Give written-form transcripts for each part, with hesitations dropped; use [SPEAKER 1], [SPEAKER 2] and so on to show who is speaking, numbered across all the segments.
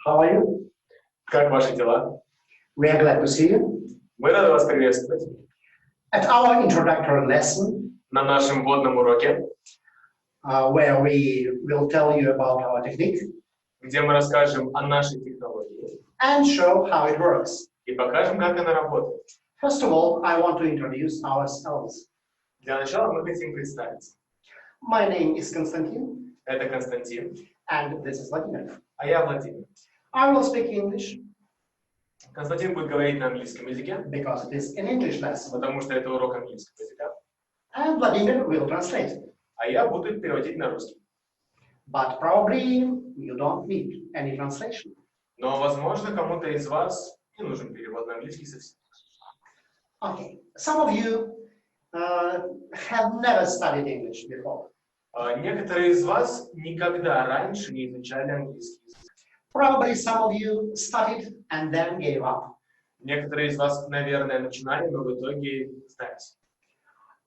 [SPEAKER 1] How are you?
[SPEAKER 2] Как ваши дела?
[SPEAKER 1] We are glad to see you.
[SPEAKER 2] Мы рады вас приветствовать
[SPEAKER 1] At our introductory lesson,
[SPEAKER 2] на нашем вводном уроке,
[SPEAKER 1] where we will tell you about our technique
[SPEAKER 2] где мы расскажем о нашей технологии
[SPEAKER 1] and show how it works.
[SPEAKER 2] и покажем, как она работает.
[SPEAKER 1] First of all, I want to introduce ourselves.
[SPEAKER 2] Для начала мы хотим представиться.
[SPEAKER 1] My name is Konstantin,
[SPEAKER 2] Это Константин,
[SPEAKER 1] and this is Vladimir.
[SPEAKER 2] а я Владимир.
[SPEAKER 1] I will speak English
[SPEAKER 2] Константин будет говорить на английском языке,
[SPEAKER 1] because it is an English lesson,
[SPEAKER 2] потому что это урок английского языка,
[SPEAKER 1] and Vladimir will translate.
[SPEAKER 2] а я буду переводить на русский.
[SPEAKER 1] But probably you don't need any translation.
[SPEAKER 2] Но, возможно, кому-то из вас не нужен перевод на английский совсем.
[SPEAKER 1] Okay, some of you have never studied English before.
[SPEAKER 2] Некоторые из вас никогда раньше не изучали английский язык.
[SPEAKER 1] Probably some of you studied and then gave up.
[SPEAKER 2] Некоторые из вас, наверное, начинали, но в итоге сдались.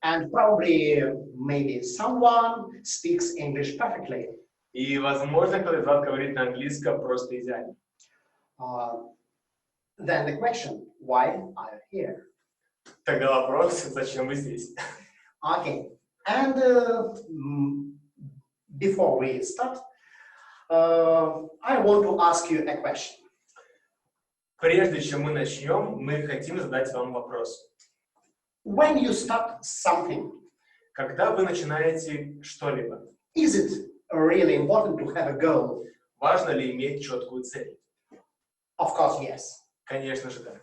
[SPEAKER 1] And probably maybe someone speaks English perfectly.
[SPEAKER 2] И, возможно, кто-то из вас говорит на английском просто идеально.
[SPEAKER 1] Then the question, why are you here?
[SPEAKER 2] Тогда вопрос, зачем вы здесь?
[SPEAKER 1] Okay, and before we start, I want to ask you a question.
[SPEAKER 2] Прежде чем мы начнем, мы хотим задать вам вопрос.
[SPEAKER 1] When you start something,
[SPEAKER 2] Когда вы начинаете что-либо,
[SPEAKER 1] is it really important to have a goal?
[SPEAKER 2] важно ли иметь четкую цель?
[SPEAKER 1] Of course, yes.
[SPEAKER 2] Конечно же, да.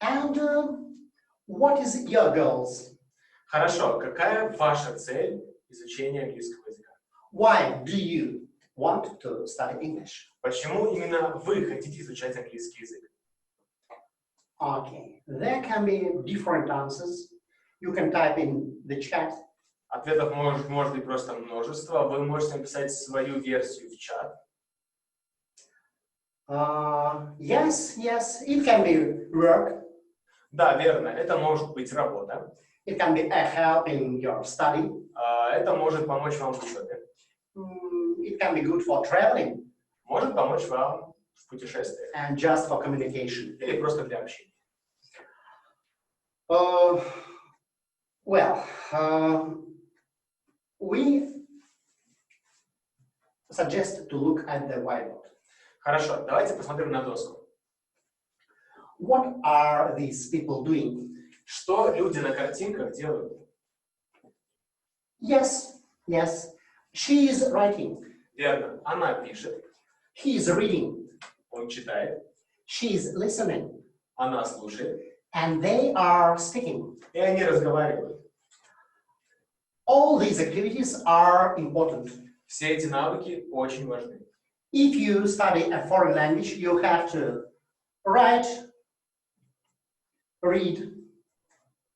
[SPEAKER 1] And what is your goals?
[SPEAKER 2] Хорошо, какая ваша цель изучения английского языка?
[SPEAKER 1] Why do you want to study English?
[SPEAKER 2] Почему именно вы хотите изучать английский язык?
[SPEAKER 1] Okay, there can be different answers. You can type in the chat.
[SPEAKER 2] Ответов может быть просто множество. Вы можете написать свою версию в чат.
[SPEAKER 1] Yes, it can be work.
[SPEAKER 2] Да, верно, это может быть работа.
[SPEAKER 1] It can be a help in your study.
[SPEAKER 2] Это может помочь вам в учебе.
[SPEAKER 1] It can be good for traveling.
[SPEAKER 2] Может помочь вам в путешествиях.
[SPEAKER 1] And just for communication.
[SPEAKER 2] Или просто для общения.
[SPEAKER 1] We suggest to look at the whiteboard.
[SPEAKER 2] Хорошо, давайте посмотрим на доску.
[SPEAKER 1] What are these people doing?
[SPEAKER 2] Что люди на картинках делают?
[SPEAKER 1] Yes, she is writing.
[SPEAKER 2] Верно, она пишет.
[SPEAKER 1] He is reading.
[SPEAKER 2] Он читает.
[SPEAKER 1] She is listening.
[SPEAKER 2] Она слушает.
[SPEAKER 1] And they are speaking.
[SPEAKER 2] И они разговаривают.
[SPEAKER 1] All these activities are important.
[SPEAKER 2] Все эти навыки очень важны.
[SPEAKER 1] If you study a foreign language, you have to write, read,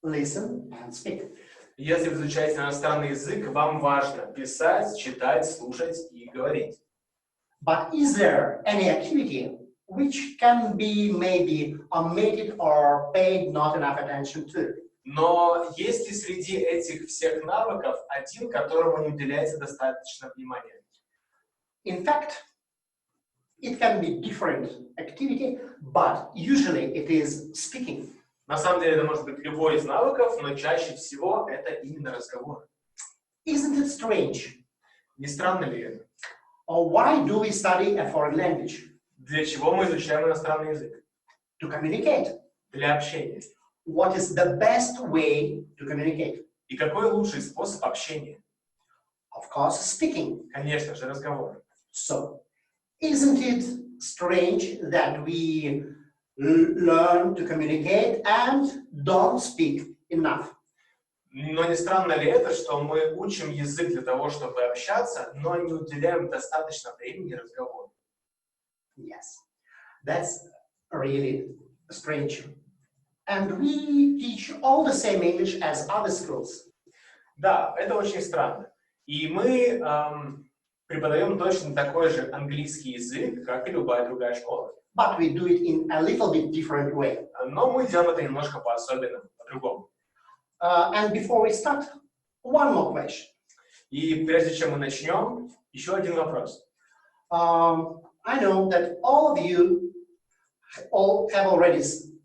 [SPEAKER 1] listen, and speak.
[SPEAKER 2] Если вы изучаете иностранный язык, вам важно писать, читать, слушать и говорить.
[SPEAKER 1] But is there any activity which can be maybe omitted or paid not enough attention to?
[SPEAKER 2] Но есть ли среди этих всех навыков один, которому не уделяется достаточно внимания?
[SPEAKER 1] In fact, it can be different activity, but usually it is speaking.
[SPEAKER 2] На самом деле это может быть любой из навыков, но чаще всего это именно разговор.
[SPEAKER 1] Isn't it strange?
[SPEAKER 2] Не странно ли это?
[SPEAKER 1] Or why do we study a foreign language?
[SPEAKER 2] Для чего мы изучаем иностранный язык?
[SPEAKER 1] To communicate.
[SPEAKER 2] Для общения.
[SPEAKER 1] What is the best way to communicate?
[SPEAKER 2] И какой лучший способ общения?
[SPEAKER 1] Of course, speaking.
[SPEAKER 2] Конечно же, разговор.
[SPEAKER 1] So, isn't it strange that we learn to communicate and don't speak enough?
[SPEAKER 2] Но не странно ли это, что мы учим язык для того, чтобы общаться, но не уделяем достаточно времени разговору?
[SPEAKER 1] Yes, that's really strange. And we teach all the same English as other schools.
[SPEAKER 2] Да, это очень странно. И мы преподаем точно такой же английский язык, как и любая другая школа.
[SPEAKER 1] But we do it in a little bit different way.
[SPEAKER 2] Но мы делаем это немножко по-особенному, по-другому.
[SPEAKER 1] And before we start, one more question.
[SPEAKER 2] И прежде чем мы начнем, еще один вопрос.
[SPEAKER 1] I know that all of you all have already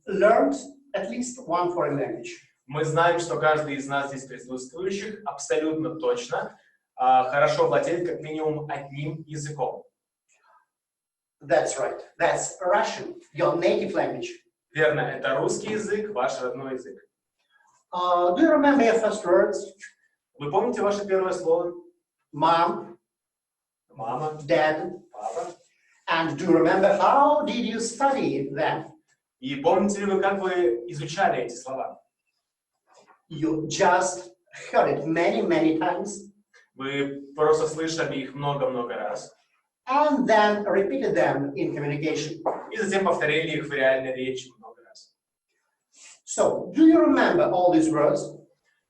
[SPEAKER 1] learned at least one foreign language.
[SPEAKER 2] Мы знаем, что каждый из нас здесь присутствующих абсолютно точно хорошо владеет как минимум одним языком.
[SPEAKER 1] That's right. That's Russian, your native language.
[SPEAKER 2] Верно, это русский язык, ваш родной язык.
[SPEAKER 1] Do you remember your first words?
[SPEAKER 2] Вы помните ваше первое слово?
[SPEAKER 1] Mom,
[SPEAKER 2] Мама,
[SPEAKER 1] Dad.
[SPEAKER 2] папа.
[SPEAKER 1] And do you remember how did you study them?
[SPEAKER 2] И помните ли вы, как вы изучали эти слова?
[SPEAKER 1] You just heard it many, many times.
[SPEAKER 2] Вы просто слышали их много-много раз.
[SPEAKER 1] And then repeated them in communication.
[SPEAKER 2] И затем повторили их в реальной речи много раз.
[SPEAKER 1] So, do you remember all these words?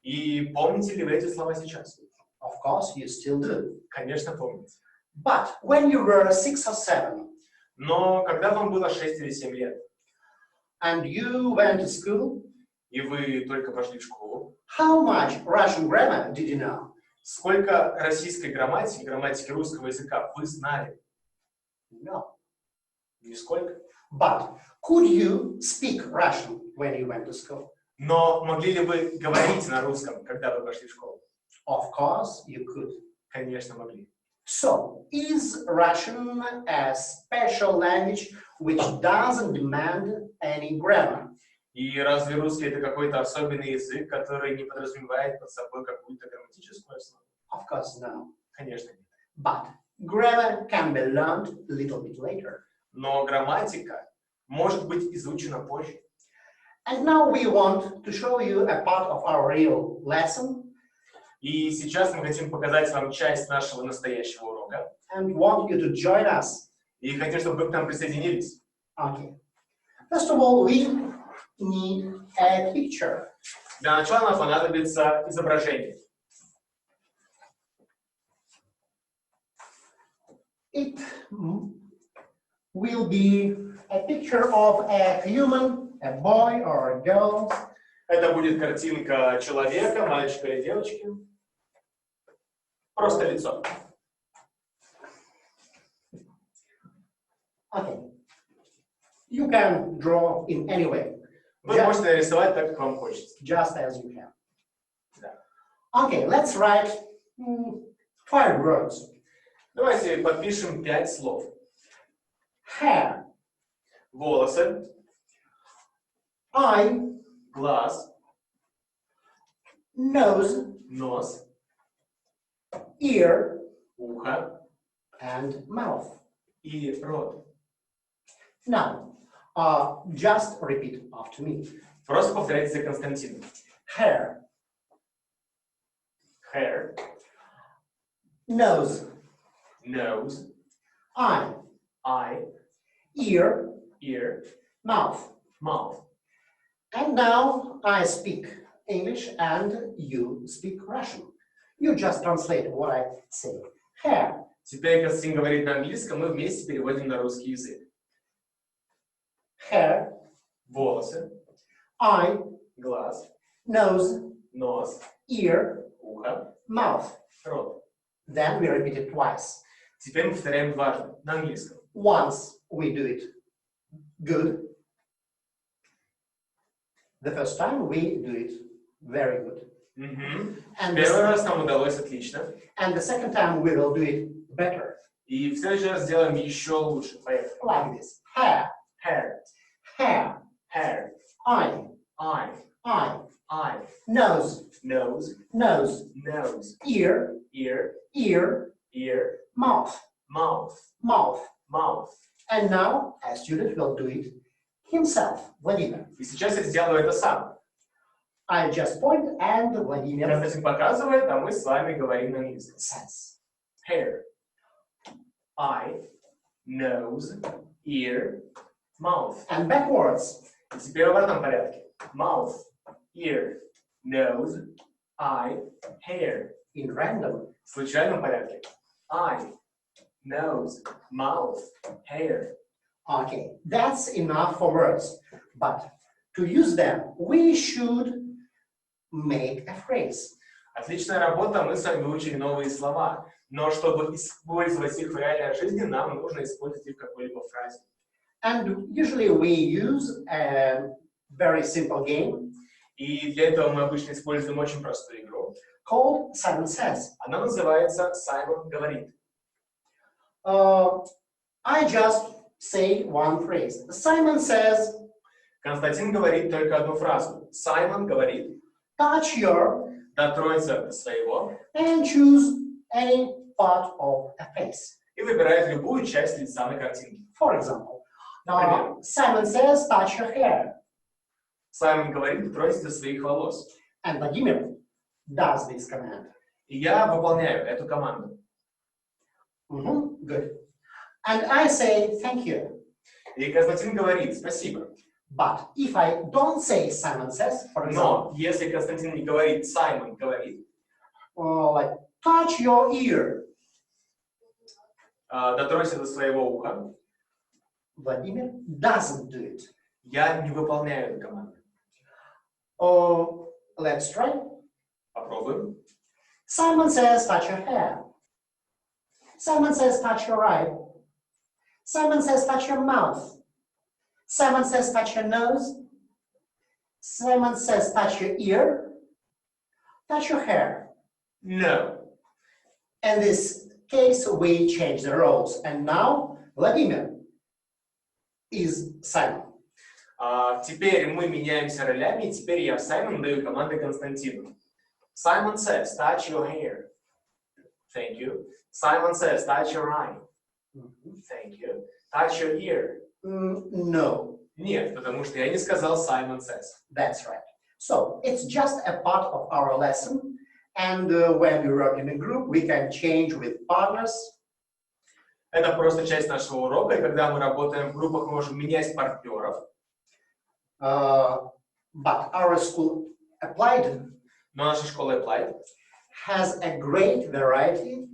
[SPEAKER 2] И помните ли вы эти слова сейчас?
[SPEAKER 1] Of course, you still do.
[SPEAKER 2] Конечно, помните.
[SPEAKER 1] But when you were 6 or 7,
[SPEAKER 2] Но когда вам было 6 или 7 лет,
[SPEAKER 1] and you went to school,
[SPEAKER 2] и вы только пошли в школу,
[SPEAKER 1] how much Russian grammar did you know?
[SPEAKER 2] сколько российской грамматики русского языка вы знали?
[SPEAKER 1] No.
[SPEAKER 2] Нисколько.
[SPEAKER 1] But could you speak Russian when you went to school?
[SPEAKER 2] Но могли ли вы говорить на русском, когда вы пошли в школу?
[SPEAKER 1] Of course, you could.
[SPEAKER 2] Конечно, могли.
[SPEAKER 1] So, is Russian a special language which doesn't demand any grammar?
[SPEAKER 2] И разве русский это какой-то особенный язык, который не подразумевает под собой какую-то грамматическую основу?
[SPEAKER 1] Of course, no.
[SPEAKER 2] Конечно, нет.
[SPEAKER 1] But grammar can be learned a little bit later.
[SPEAKER 2] Но грамматика может быть изучена позже.
[SPEAKER 1] And now we want to show you a part of our real lesson
[SPEAKER 2] И сейчас мы хотим показать вам часть нашего настоящего урока.
[SPEAKER 1] and want you to join us.
[SPEAKER 2] И хотим, чтобы вы к нам присоединились.
[SPEAKER 1] Okay. First of all, we need a picture.
[SPEAKER 2] Для начала нам понадобится изображение.
[SPEAKER 1] It will be a picture of a human, a boy or a girl.
[SPEAKER 2] Это будет картинка человека, мальчика или девочки. Просто лицо.
[SPEAKER 1] Okay. You can draw in any way.
[SPEAKER 2] Вы можете нарисовать так, как вам хочется.
[SPEAKER 1] Just as you can.
[SPEAKER 2] Да.
[SPEAKER 1] Okay, let's write 5 words.
[SPEAKER 2] Давайте подпишем 5 слов.
[SPEAKER 1] Hair,
[SPEAKER 2] Волосы,
[SPEAKER 1] eye,
[SPEAKER 2] глаз,
[SPEAKER 1] nose,
[SPEAKER 2] нос,
[SPEAKER 1] ear,
[SPEAKER 2] ухо
[SPEAKER 1] and mouth.
[SPEAKER 2] и рот.
[SPEAKER 1] Now, just repeat after me.
[SPEAKER 2] Просто повторяйте за Константином.
[SPEAKER 1] Hair,
[SPEAKER 2] Hair,
[SPEAKER 1] nose,
[SPEAKER 2] nose,
[SPEAKER 1] eye,
[SPEAKER 2] eye,
[SPEAKER 1] ear,
[SPEAKER 2] ear,
[SPEAKER 1] mouth.
[SPEAKER 2] mouth.
[SPEAKER 1] And now I speak English and you speak Russian. You just translate what I say. Hair,
[SPEAKER 2] Теперь Константин говорит на английском, мы вместе переводим на русский язык.
[SPEAKER 1] hair,
[SPEAKER 2] Волосы,
[SPEAKER 1] eye,
[SPEAKER 2] глаз,
[SPEAKER 1] nose,
[SPEAKER 2] нос,
[SPEAKER 1] ear,
[SPEAKER 2] ухо,
[SPEAKER 1] mouth.
[SPEAKER 2] рот.
[SPEAKER 1] Then we repeat it twice.
[SPEAKER 2] Теперь мы повторяем дважды на английском.
[SPEAKER 1] Once we do it good. The first time we do it very good. And
[SPEAKER 2] Первый раз нам удалось отлично.
[SPEAKER 1] the second time we will do it better.
[SPEAKER 2] И в следующий раз сделаем еще лучше. Поехали.
[SPEAKER 1] Like this. Hair,
[SPEAKER 2] Hair,
[SPEAKER 1] hair,
[SPEAKER 2] hair,
[SPEAKER 1] eye,
[SPEAKER 2] eye,
[SPEAKER 1] eye,
[SPEAKER 2] eye,
[SPEAKER 1] nose,
[SPEAKER 2] nose,
[SPEAKER 1] nose,
[SPEAKER 2] nose,
[SPEAKER 1] ear,
[SPEAKER 2] ear,
[SPEAKER 1] ear,
[SPEAKER 2] ear,
[SPEAKER 1] mouth,
[SPEAKER 2] mouth,
[SPEAKER 1] mouth.
[SPEAKER 2] mouth.
[SPEAKER 1] And now a student will do it himself, Vladimir.
[SPEAKER 2] И сейчас я сделаю это сам.
[SPEAKER 1] I just point and Vladimir
[SPEAKER 2] Константин показывает, а мы с вами говорим на английском.
[SPEAKER 1] says.
[SPEAKER 2] Hair, eye, nose, ear, mouth.
[SPEAKER 1] And backwards.
[SPEAKER 2] И теперь в обратном порядке. Mouth, ear, nose, eye, hair.
[SPEAKER 1] In random.
[SPEAKER 2] В случайном порядке. Eye, nose, mouth, hair.
[SPEAKER 1] Okay, that's enough for words. But to use them, we should make a phrase.
[SPEAKER 2] Отличная работа, мы с вами выучили новые слова. но чтобы использовать их в реальной жизни, нам нужно использовать их в какой-либо фразе.
[SPEAKER 1] And usually we use a very simple game
[SPEAKER 2] И для этого мы обычно используем очень простую игру.
[SPEAKER 1] called Simon Says.
[SPEAKER 2] Она называется «Саймон говорит».
[SPEAKER 1] I just say one phrase. Simon says,
[SPEAKER 2] Константин говорит только одну фразу. Саймон говорит,
[SPEAKER 1] touch your
[SPEAKER 2] дотронься до своего
[SPEAKER 1] and choose any part of a face.
[SPEAKER 2] и выбирает любую часть лица на картинке.
[SPEAKER 1] For example,
[SPEAKER 2] Например,
[SPEAKER 1] Simon says, touch your hair.
[SPEAKER 2] Саймон говорит, дотронься до своих волос.
[SPEAKER 1] And Vladimir does this command.
[SPEAKER 2] И я выполняю эту команду.
[SPEAKER 1] Good. And I say, thank you.
[SPEAKER 2] И Константин говорит, спасибо.
[SPEAKER 1] But if I don't say Simon says, for example,
[SPEAKER 2] Но если Константин не говорит, Саймон говорит,
[SPEAKER 1] like touch your ear,
[SPEAKER 2] дотронься до своего уха,
[SPEAKER 1] Vladimir doesn't do it.
[SPEAKER 2] я не выполняю эту команду.
[SPEAKER 1] Let's try.
[SPEAKER 2] Попробуем.
[SPEAKER 1] Simon says, touch your hair. Simon says, touch your eye. Simon says, touch your mouth. Simon says, touch your nose. Simon says, touch your ear. Touch your hair.
[SPEAKER 2] No.
[SPEAKER 1] In this case, we change the roles. And now, Vladimir is Simon.
[SPEAKER 2] Теперь мы меняемся ролями, и теперь я Саймон даю команды Константину. Simon says, touch your hair. Thank you. Simon says, touch your eye. Thank you. Touch your ear.
[SPEAKER 1] No.
[SPEAKER 2] Нет, потому что я не сказал Simon says.
[SPEAKER 1] That's right. So, it's just a part of our lesson. And when we work in a group, we can change with partners.
[SPEAKER 2] Это просто часть нашего урока, и когда мы работаем в группах, мы можем менять партнеров.
[SPEAKER 1] But our school ЭПЛАЙД
[SPEAKER 2] Но наша школа ЭПЛАЙД
[SPEAKER 1] has a great variety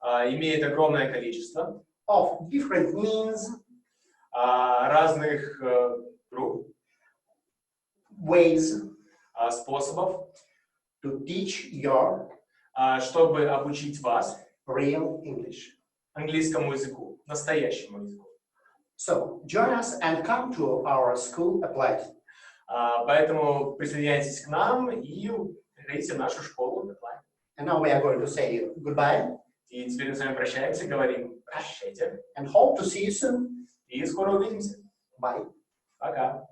[SPEAKER 2] имеет огромное количество
[SPEAKER 1] of different means,
[SPEAKER 2] разных групп,
[SPEAKER 1] ways
[SPEAKER 2] способов,
[SPEAKER 1] to teach your
[SPEAKER 2] чтобы обучить вас
[SPEAKER 1] real English.
[SPEAKER 2] английскому языку, настоящему языку.
[SPEAKER 1] So, join us and come to our school ЭПЛАЙД.
[SPEAKER 2] Поэтому присоединяйтесь к нам и приходите в нашу школу ЭПЛАЙД.
[SPEAKER 1] And now we are going to say goodbye.
[SPEAKER 2] И теперь мы с вами прощаемся, говорим прощайте.
[SPEAKER 1] And hope to see you soon.
[SPEAKER 2] И скоро увидимся.
[SPEAKER 1] Bye.
[SPEAKER 2] Пока.